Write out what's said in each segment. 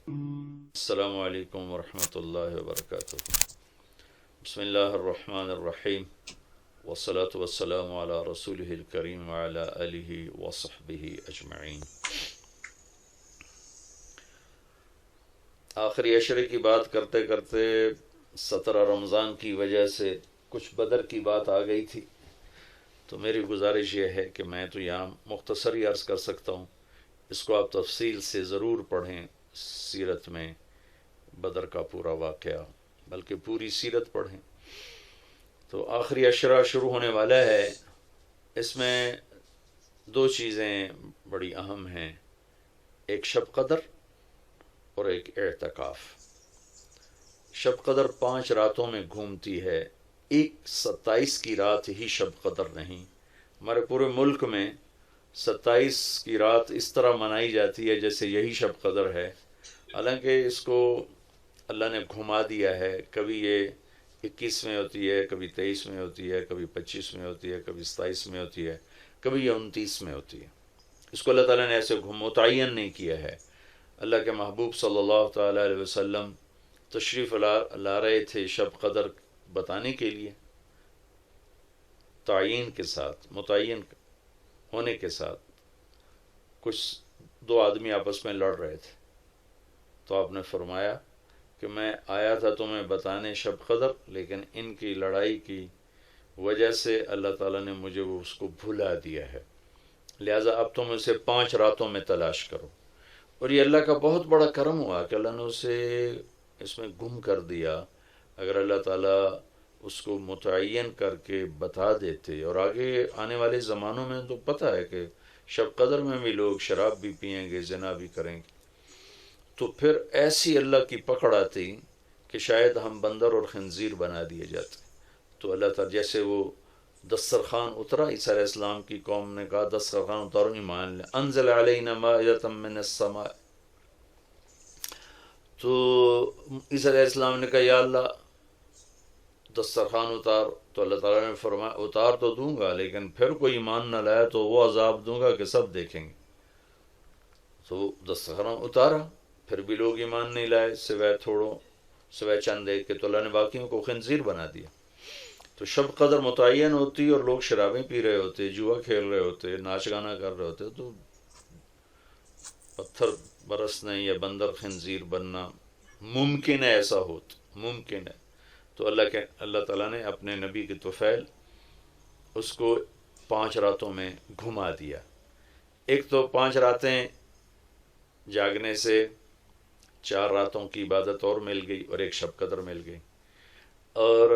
السلام علیکم ورحمۃ اللہ وبرکاتہ۔ بسم اللہ الرحمن الرحیم، والصلاة والسلام علی رسولہ الکریم وعلی آلہ وصحبہ اجمعین۔ آخری عشرے کی بات کرتے کرتے 17 رمضان کی وجہ سے کچھ بدر کی بات آ گئی تھی، تو میری گزارش یہ ہے کہ میں تو یہاں مختصر ہی عرض کر سکتا ہوں، اس کو آپ تفصیل سے ضرور پڑھیں، سیرت میں بدر کا پورا واقعہ، بلکہ پوری سیرت پڑھیں۔ تو آخری عشرہ شروع ہونے والا ہے، اس میں دو چیزیں بڑی اہم ہیں، ایک شب قدر اور ایک اعتکاف۔ شب قدر 5 راتوں میں گھومتی ہے، ایک 27 کی رات ہی شب قدر نہیں۔ ہمارے پورے ملک میں 27 کی رات اس طرح منائی جاتی ہے جیسے یہی شب قدر ہے، حالانکہ اس کو اللہ نے گھما دیا ہے، کبھی یہ 21 میں ہوتی ہے، کبھی 23 میں ہوتی ہے، کبھی 25 میں ہوتی ہے، کبھی 27 میں ہوتی ہے، کبھی یہ 29 میں ہوتی ہے۔ اس کو اللہ تعالیٰ نے ایسے متعین نہیں کیا ہے۔ اللہ کے محبوب صلی اللہ تعالیٰ علیہ وسلم تشریف لا رہے تھے شب قدر بتانے کے لیے، تعین کے ساتھ، متعین ہونے کے ساتھ۔ کچھ 2 آدمی آپس میں لڑ رہے تھے، تو آپ نے فرمایا کہ میں آیا تھا تمہیں بتانے شب قدر، لیکن ان کی لڑائی کی وجہ سے اللہ تعالیٰ نے مجھے اس کو بھلا دیا ہے، لہٰذا اب تم اسے 5 راتوں میں تلاش کرو۔ اور یہ اللہ کا بہت بڑا کرم ہوا کہ اللہ نے اسے اس میں گم کر دیا۔ اگر اللہ تعالیٰ اس کو متعین کر کے بتا دیتے، اور آگے آنے والے زمانوں میں تو پتہ ہے کہ شب قدر میں بھی لوگ شراب بھی پئیں گے، زنا بھی کریں گے، تو پھر ایسی اللہ کی پکڑ آتی کہ شاید ہم بندر اور خنزیر بنا دیے جاتے۔ تو اللہ تعالیٰ جیسے وہ دسترخوان اترا، عیسیٰ علیہ السلام کی قوم نے کہا دسترخوان اتارو، ایمان لے، انزل علینا مائدۃ من السماء، تو عیسیٰ علیہ السلام نے کہا یا اللہ دسترخوان اتار، تو اللہ تعالیٰ نے فرمایا اتار تو دوں گا، لیکن پھر کوئی ایمان نہ لایا تو وہ عذاب دوں گا کہ سب دیکھیں گے۔ تو دسترخوان اتارا، پھر بھی لوگ ایمان نہیں لائے، سوائے چند ایک کے، تو اللہ نے باقیوں کو خنزیر بنا دیا۔ تو شب قدر متعین ہوتی اور لوگ شرابیں پی رہے ہوتے، جوا کھیل رہے ہوتے، ناچ گانا کر رہے ہوتے، تو پتھر برسنے یا بندر خنزیر بننا ممکن ہے، ایسا ممکن ہے۔ تو اللہ تعالیٰ نے اپنے نبی کے طفیل اس کو 5 راتوں میں گھما دیا۔ ایک تو 5 راتیں جاگنے سے 4 راتوں کی عبادت اور مل گئی، اور ایک شب قدر مل گئی، اور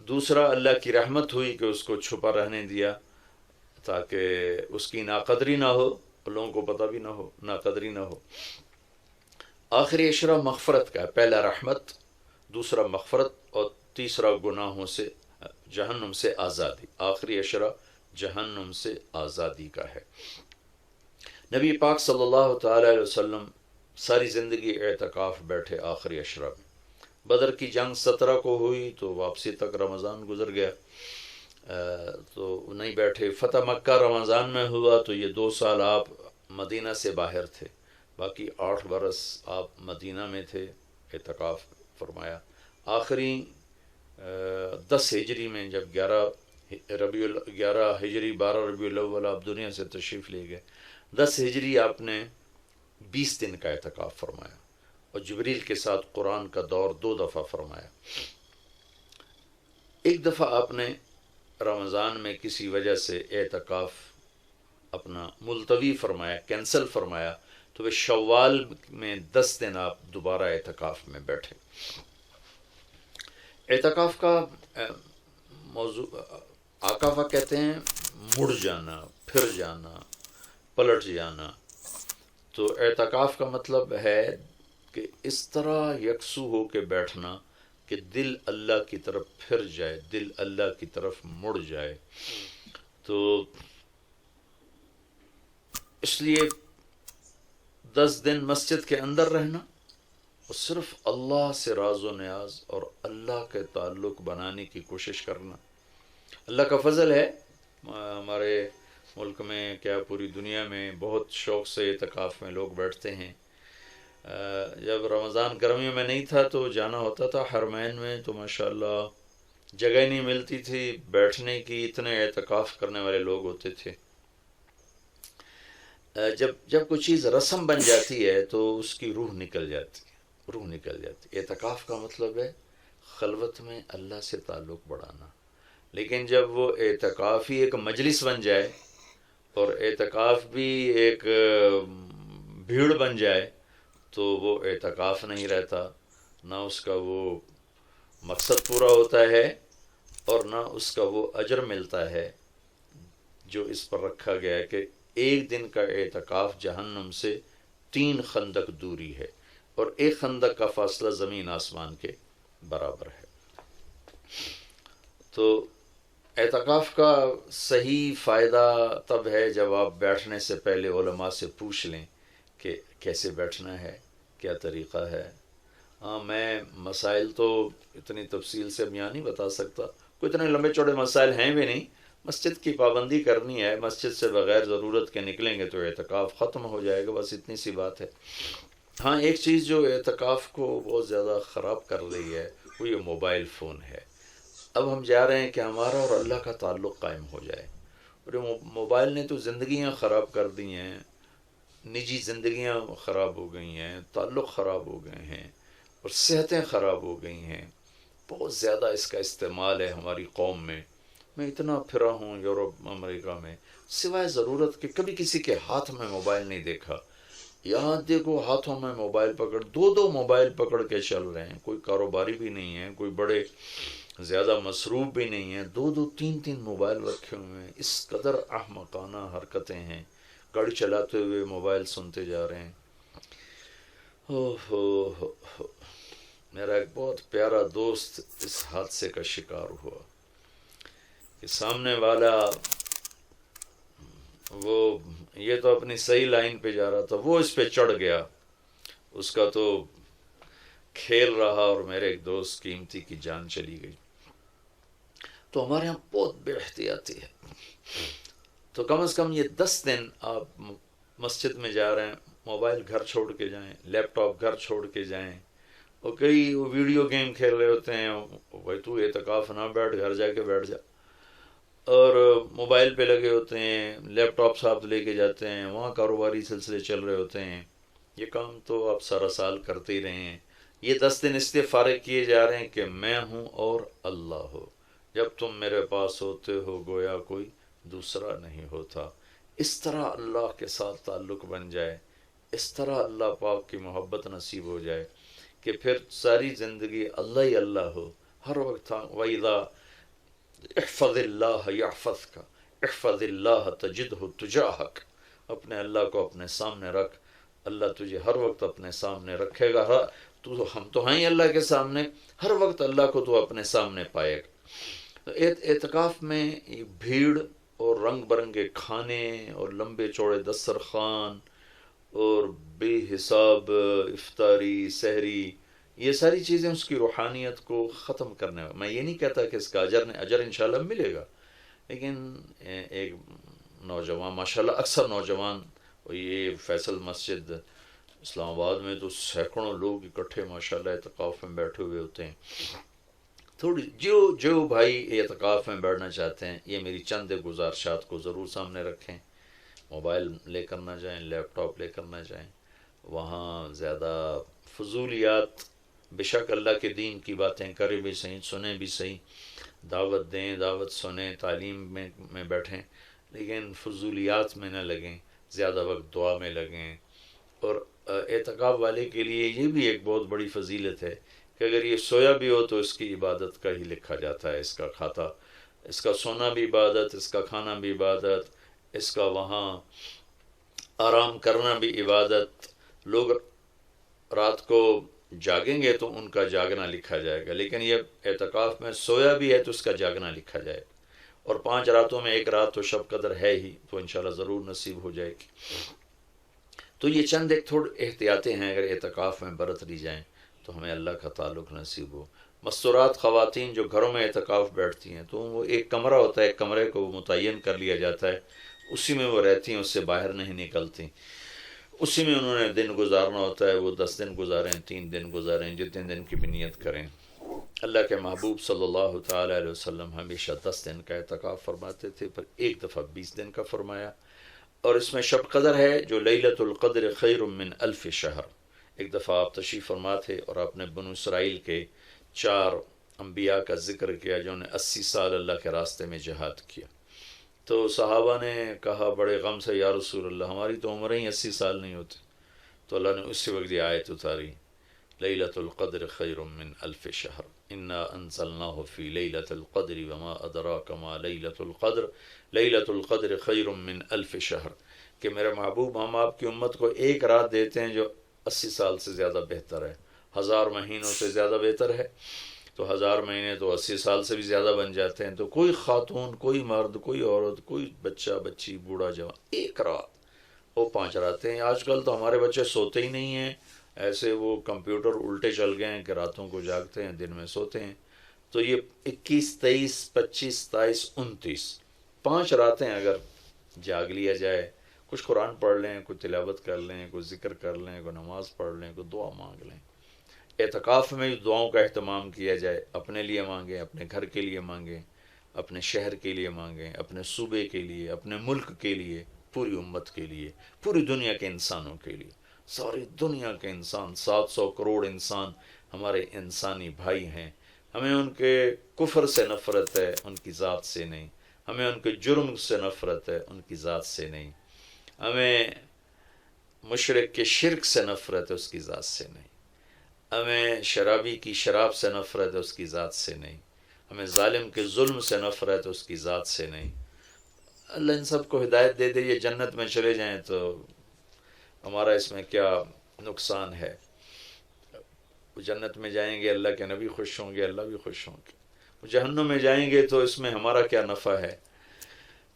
دوسرا اللہ کی رحمت ہوئی کہ اس کو چھپا رہنے دیا تاکہ اس کی ناقدری نہ ہو، لوگوں کو پتہ بھی نہ ہو، ناقدری نہ ہو۔ آخری عشرہ مغفرت کا ہے، پہلا رحمت، دوسرا مغفرت، اور تیسرا گناہوں سے، جہنم سے آزادی۔ آخری عشرہ جہنم سے آزادی کا ہے۔ نبی پاک صلی اللہ تعالیٰ علیہ وسلم ساری زندگی اعتکاف بیٹھے آخری عشرہ میں۔ بدر کی جنگ 17 کو ہوئی تو واپسی تک رمضان گزر گیا، تو نہیں بیٹھے۔ فتح مکہ رمضان میں ہوا تو یہ 2 سال آپ مدینہ سے باہر تھے، باقی 8 برس آپ مدینہ میں تھے، اعتکاف فرمایا۔ آخری 10 ہجری میں جب 11 ہجری 12 ربیع الاول آپ دنیا سے تشریف لے گئے، 10 ہجری آپ نے 20 دن کا اعتکاف فرمایا، اور جبریل کے ساتھ قرآن کا دور 2 دفعہ فرمایا۔ ایک دفعہ آپ نے رمضان میں کسی وجہ سے اعتکاف اپنا ملتوی فرمایا، کینسل فرمایا، تو وہ شوال میں 10 دن آپ دوبارہ اعتکاف میں بیٹھے۔ اعتکاف کا موضوع عاکفہ کہتے ہیں مڑ جانا، پھر جانا، پلٹ جانا۔ تو اعتکاف کا مطلب ہے کہ اس طرح یکسو ہو کے بیٹھنا کہ دل اللہ کی طرف پھر جائے، دل اللہ کی طرف مڑ جائے۔ تو اس لیے 10 دن مسجد کے اندر رہنا اور صرف اللہ سے راز و نیاز اور اللہ کے تعلق بنانے کی کوشش کرنا۔ اللہ کا فضل ہے، ہمارے ملک میں کیا پوری دنیا میں بہت شوق سے اعتکاف میں لوگ بیٹھتے ہیں، جب رمضان گرمیوں میں نہیں تھا تو جانا ہوتا تھا حرمین میں، تو ماشاءاللہ جگہ نہیں ملتی تھی بیٹھنے کی، اتنے اعتکاف کرنے والے لوگ ہوتے تھے۔ جب کوئی چیز رسم بن جاتی ہے تو اس کی روح نکل جاتی ہے، روح نکل جاتی ہے۔ اعتکاف کا مطلب ہے خلوت میں اللہ سے تعلق بڑھانا، لیکن جب وہ اعتکاف ہی ایک مجلس بن جائے اور اعتکاف بھی ایک بھیڑ بن جائے تو وہ اعتکاف نہیں رہتا، نہ اس کا وہ مقصد پورا ہوتا ہے اور نہ اس کا وہ اجر ملتا ہے جو اس پر رکھا گیا ہے کہ ایک دن کا اعتکاف جہنم سے 3 خندق دوری ہے، اور ایک خندق کا فاصلہ زمین آسمان کے برابر ہے۔ تو اعتکاف کا صحیح فائدہ تب ہے جب آپ بیٹھنے سے پہلے علماء سے پوچھ لیں کہ کیسے بیٹھنا ہے، کیا طریقہ ہے۔ ہاں، میں مسائل تو اتنی تفصیل سے بیان نہیں بتا سکتا، کوئی اتنے لمبے چوڑے مسائل ہیں بھی نہیں۔ مسجد کی پابندی کرنی ہے، مسجد سے بغیر ضرورت کے نکلیں گے تو اعتکاف ختم ہو جائے گا، بس اتنی سی بات ہے۔ ہاں، ایک چیز جو اعتکاف کو بہت زیادہ خراب کر رہی ہے وہ یہ موبائل فون ہے۔ اب ہم چاہ رہے ہیں کہ ہمارا اور اللہ کا تعلق قائم ہو جائے، اور یہ موبائل نے تو زندگیاں خراب کر دی ہیں، نجی زندگیاں خراب ہو گئی ہیں، تعلق خراب ہو گئے ہیں، اور صحتیں خراب ہو گئی ہیں۔ بہت زیادہ اس کا استعمال ہے ہماری قوم میں۔ میں اتنا پھرا ہوں یورپ امریکہ میں، سوائے ضرورت کہ کبھی کسی کے ہاتھ میں موبائل نہیں دیکھا۔ یہاں دیکھو ہاتھوں میں موبائل پکڑ، 2 موبائل پکڑ کے چل رہے ہیں، کوئی کاروباری بھی نہیں ہے، کوئی بڑے زیادہ مصروف بھی نہیں ہیں، 2 3 موبائل رکھے ہوئے ہیں۔ اس قدر احمقانہ حرکتیں ہیں، گاڑی چلاتے ہوئے موبائل سنتے جا رہے ہیں۔ میرا ایک بہت پیارا دوست اس حادثے کا شکار ہوا کہ سامنے والا وہ یہ تو اپنی صحیح لائن پہ جا رہا تھا، وہ اس پہ چڑھ گیا، اس کا تو کھیل رہا، اور میرے ایک دوست قیمتی کی جان چلی گئی۔ تو ہمارے یہاں بہت بے احتیاطی ہے۔ تو کم از کم یہ 10 دن آپ مسجد میں جا رہے ہیں، موبائل گھر چھوڑ کے جائیں، لیپ ٹاپ گھر چھوڑ کے جائیں، اور کئی وہ ویڈیو گیم کھیل رہے ہوتے ہیں، بھائی تو اعتکاف نہ بیٹھ، گھر جا کے بیٹھ جا، اور موبائل پہ لگے ہوتے ہیں، لیپ ٹاپ ساتھ لے کے جاتے ہیں، وہاں کاروباری سلسلے چل رہے ہوتے ہیں۔ یہ کام تو آپ سارا سال کرتے ہی رہے ہیں۔ یہ 10 دن اس لیے فارغ کیے جا رہے ہیں کہ میں ہوں اور اللہ ہو، جب تم میرے پاس ہوتے ہو گویا کوئی دوسرا نہیں ہوتا۔ اس طرح اللہ کے ساتھ تعلق بن جائے، اس طرح اللہ پاک کی محبت نصیب ہو جائے کہ پھر ساری زندگی اللہ ہی اللہ ہو، ہر وقت۔ وَإِذَا احفظ اللہ یحفظک، احفظ اللہ تجدہ تجاہک، اپنے اللہ کو اپنے سامنے رکھ، اللہ تجھے ہر وقت اپنے سامنے رکھے گا۔ ہم تو ہیں ہی اللہ کے سامنے، ہر وقت اللہ کو تو اپنے سامنے پائے گا۔ اعتکاف میں بھیڑ اور رنگ برنگے کھانے اور لمبے چوڑے دسترخوان اور بے حساب افطاری سحری، یہ ساری چیزیں اس کی روحانیت کو ختم کرنے میں یہ نہیں کہتا کہ اس کا اجر انشاءاللہ ملے گا، لیکن ایک نوجوان ماشاءاللہ اکثر نوجوان، یہ فیصل مسجد اسلام آباد میں تو سینکڑوں لوگ اکٹھے ماشاءاللہ اعتکاف میں بیٹھے ہوئے ہوتے ہیں۔ تھوڑی جو بھائی اعتکاف میں بیٹھنا چاہتے ہیں، یہ میری چند گزارشات کو ضرور سامنے رکھیں۔ موبائل لے کر نہ جائیں، لیپ ٹاپ لے کر نہ جائیں، وہاں زیادہ فضولیات، بے شک اللہ کے دین کی باتیں کریں بھی صحیح، سنیں بھی صحیح، دعوت دیں، دعوت سنیں، تعلیم میں بیٹھیں، لیکن فضولیات میں نہ لگیں، زیادہ وقت دعا میں لگیں۔ اور اعتکاف والے کے لیے یہ بھی ایک بہت بڑی فضیلت ہے کہ اگر یہ سویا بھی ہو تو اس کی عبادت کا ہی لکھا جاتا ہے، اس کا کھاتا، اس کا سونا بھی عبادت، اس کا کھانا بھی عبادت، اس کا وہاں آرام کرنا بھی عبادت۔ لوگ رات کو جاگیں گے تو ان کا جاگنا لکھا جائے گا، لیکن یہ اعتکاف میں سویا بھی ہے تو اس کا جاگنا لکھا جائے گا۔ اور 5 راتوں میں ایک رات تو شب قدر ہے ہی، تو انشاءاللہ ضرور نصیب ہو جائے گی۔ تو یہ چند ایک تھوڑے احتیاطیں ہیں، اگر اعتکاف میں برت لی جائیں تو ہمیں اللہ کا تعلق نصیب ہو۔ مستورات خواتین جو گھروں میں اعتکاف بیٹھتی ہیں تو وہ ایک کمرہ ہوتا ہے، ایک کمرے کو متعین کر لیا جاتا ہے، اسی میں وہ رہتی ہیں، اس سے باہر نہیں نکلتی۔ اسی میں انہوں نے دن گزارنا ہوتا ہے، وہ 10 دن گزاریں، 3 دن گزاریں، جتنے دن کی بھی نیت کریں۔ اللہ کے محبوب صلی اللہ تعالیٰ علیہ وسلم ہمیشہ 10 دن کا اعتکاف فرماتے تھے، پر ایک دفعہ 20 دن کا فرمایا۔ اور اس میں شب قدر ہے جو لیلۃ القدر خیر من الف شہر۔ ایک دفعہ آپ تشریف فرما تھے اور آپ نے بنو اسرائیل کے 4 انبیاء کا ذکر کیا جنہوں نے 80 سال اللہ کے راستے میں جہاد کیا۔ تو صحابہ نے کہا بڑے غم سے، یا رسول اللہ ہماری تو عمریں ہی 80 سال نہیں ہوتی۔ تو اللہ نے اسی وقت یہ آیت اتاری، لیلۃ القدر خیر من الف شہر انا انزلناہ فی لیلۃ القدر وما ادراک ما لیلۃ القدر لیلۃ القدر خیر من الف شہر، کہ میرے محبوب ہم آپ کی امت کو ایک رات دیتے ہیں جو 80 سال سے زیادہ بہتر ہے، 1000 مہینوں سے زیادہ بہتر ہے۔ تو 1000 مہینے تو 80 سال سے بھی زیادہ بن جاتے ہیں۔ تو کوئی خاتون، کوئی مرد، کوئی عورت، کوئی بچہ بچی، بوڑھا جوان، ایک رات، وہ 5 راتیں۔ آج کل تو ہمارے بچے سوتے ہی نہیں ہیں، ایسے وہ کمپیوٹر الٹے چل گئے ہیں کہ راتوں کو جاگتے ہیں، دن میں سوتے ہیں۔ تو یہ 21، 23، 25، 27، 29، 5 راتیں اگر جاگ لیا جائے، کچھ قرآن پڑھ لیں، کوئی تلاوت کر لیں، کوئی ذکر کر لیں، کوئی نماز پڑھ لیں، کوئی دعا مانگ لیں۔ اعتکاف میں دعاؤں کا اہتمام کیا جائے، اپنے لیے مانگیں، اپنے گھر کے لیے مانگیں، اپنے شہر کے لیے مانگیں، اپنے صوبے کے لیے، اپنے ملک کے لیے، پوری امت کے لیے، پوری دنیا کے انسانوں کے لیے۔ ساری دنیا کے انسان، 700 کروڑ انسان ہمارے انسانی بھائی ہیں۔ ہمیں ان کے کفر سے نفرت ہے، ان کی ذات سے نہیں۔ ہمیں ان کے جرم سے نفرت ہے، ان کی ذات سے نہیں۔ ہمیں مشرک کے شرک سے نفرت ہے، اس کی ذات سے نہیں۔ ہمیں شرابی کی شراب سے نفرت ہے، اس کی ذات سے نہیں۔ ہمیں ظالم کے ظلم سے نفرت ہے، اس کی ذات سے نہیں۔ اللہ ان سب کو ہدایت دے دے، یہ جنت میں چلے جائیں تو ہمارا اس میں کیا نقصان ہے؟ وہ جنت میں جائیں گے، اللہ کے نبی خوش ہوں گے، اللہ بھی خوش ہوں گے۔ وہ جہنم میں جائیں گے تو اس میں ہمارا کیا نفع ہے؟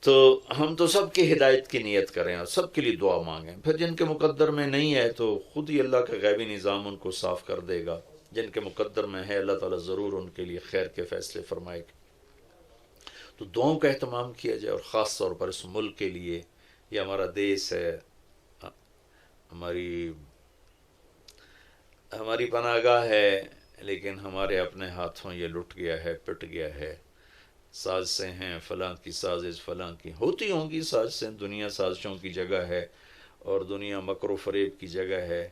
تو ہم تو سب کی ہدایت کی نیت کریں اور سب کے لیے دعا مانگیں۔ پھر جن کے مقدر میں نہیں ہے تو خود ہی اللہ کا غیبی نظام ان کو صاف کر دے گا۔ جن کے مقدر میں ہے اللہ تعالیٰ ضرور ان کے لیے خیر کے فیصلے فرمائے گا۔ تو دعاؤں کا اہتمام کیا جائے، اور خاص طور پر اس ملک کے لیے۔ یہ ہمارا دیس ہے، ہماری پناہ گاہ ہے، لیکن ہمارے اپنے ہاتھوں یہ لٹ گیا ہے، پٹ گیا ہے۔ سازشیں ہیں، فلاں کی سازش، فلاں کی ہوتی ہوں گی سازشیں، دنیا سازشوں کی جگہ ہے اور دنیا مکر و فریب کی جگہ ہے۔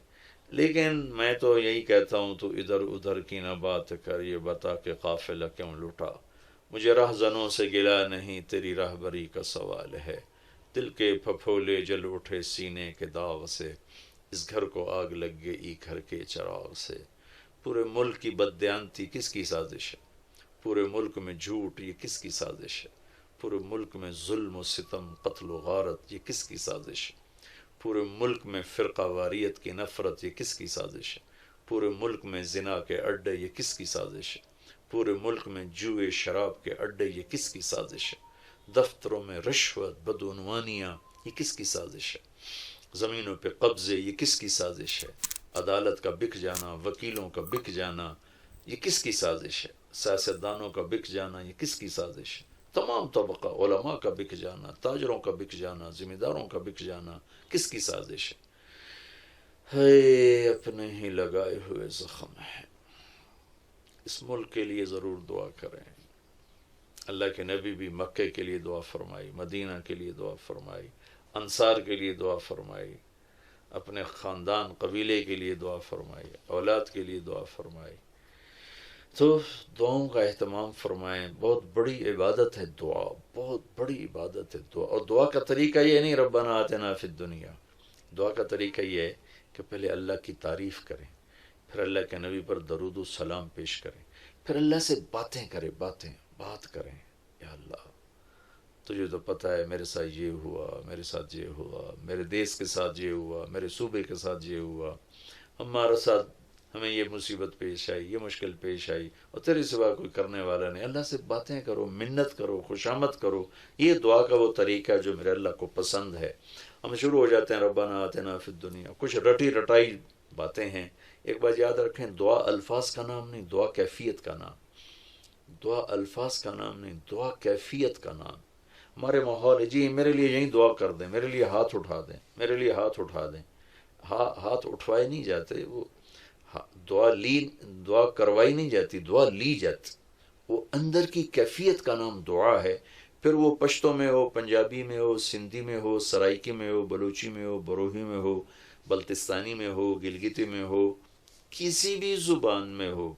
لیکن میں تو یہی کہتا ہوں، تو ادھر ادھر کی نہ بات کر، یہ بتا کہ قافلہ کیوں لٹا۔ مجھے رہزنوں سے گلا نہیں، تیری راہبری کا سوال ہے۔ دل کے پھپھولے جل اٹھے سینے کے داغ سے، اس گھر کو آگ لگ گئی گھر کے چراغ سے۔ پورے ملک کی بددیانتی کس کی سازش ہے؟ پورے ملک میں جھوٹ، یہ کس کی سازش ہے؟ پورے ملک میں ظلم و ستم، قتل و غارت، یہ کس کی سازش ہے؟ پورے ملک میں فرقہ واریت کی نفرت، یہ کس کی سازش ہے؟ پورے ملک میں زنا کے اڈے، یہ کس کی سازش ہے؟ پورے ملک میں جوئے شراب کے اڈے، یہ کس کی سازش ہے؟ دفتروں میں رشوت، بدعنوانیاں، یہ کس کی سازش ہے؟ زمینوں پہ قبضے، یہ کس کی سازش ہے؟ عدالت کا بک جانا، وکیلوں کا بک جانا، یہ کس کی سازش ہے؟ سیاستدانوں کا بک جانا، یہ کس کی سازش ہے؟ تمام طبقہ، علماء کا بک جانا، تاجروں کا بک جانا، ذمہ داروں کا بک جانا، کس کی سازش ہے؟ ہے اپنے ہی لگائے ہوئے زخم ہے۔ اس ملک کے لیے ضرور دعا کریں۔ اللہ کے نبی بھی مکے کے لیے دعا فرمائی، مدینہ کے لیے دعا فرمائی، انصار کے لیے دعا فرمائی، اپنے خاندان قبیلے کے لیے دعا فرمائی، اولاد کے لیے دعا فرمائی۔ تو دعاؤں کا اہتمام فرمائیں۔ بہت بڑی عبادت ہے دعا، بہت بڑی عبادت ہے دعا۔ اور دعا کا طریقہ یہ نہیں ربنا آتنا فی الدنیا۔ دعا کا طریقہ یہ ہے کہ پہلے اللہ کی تعریف کریں، پھر اللہ کے نبی پر درود و سلام پیش کریں، پھر اللہ سے باتیں کریں، بات کریں۔ یا اللہ تجھے تو پتہ ہے میرے ساتھ یہ ہوا، میرے ساتھ یہ ہوا، میرے دیس کے ساتھ یہ ہوا، میرے صوبے کے ساتھ یہ ہوا، ہمارے ساتھ ہمیں یہ مصیبت پیش آئی، یہ مشکل پیش آئی، اور تیرے سوا کوئی کرنے والا نہیں۔ اللہ سے باتیں کرو، منت کرو، خوشامد کرو۔ یہ دعا کا وہ طریقہ ہے جو میرے اللہ کو پسند ہے۔ ہم شروع ہو جاتے ہیں ربنا آتنا فی الدنیا، کچھ رٹی رٹائی باتیں ہیں۔ ایک بات یاد رکھیں، دعا الفاظ کا نام نہیں، دعا کیفیت کا نام۔ دعا الفاظ کا نام نہیں، دعا کیفیت کا نام۔ ہمارے ماحول ہے، جی میرے لیے یہیں دعا کر دیں، میرے لیے ہاتھ اٹھا دیں، میرے لیے ہاتھ اٹھا دیں۔ ہاتھ اٹھوائے نہیں جاتے، وہ دعا کروائی نہیں جاتی، دعا لی جاتی، وہ اندر کی کیفیت کا نام دعا ہے۔ پھر وہ پشتو میں ہو، پنجابی میں ہو، سندھی میں ہو، سرائکی میں ہو، بلوچی میں ہو، بروہی میں ہو، بلتستانی میں ہو، گلگتی میں ہو، کسی بھی زبان میں ہو،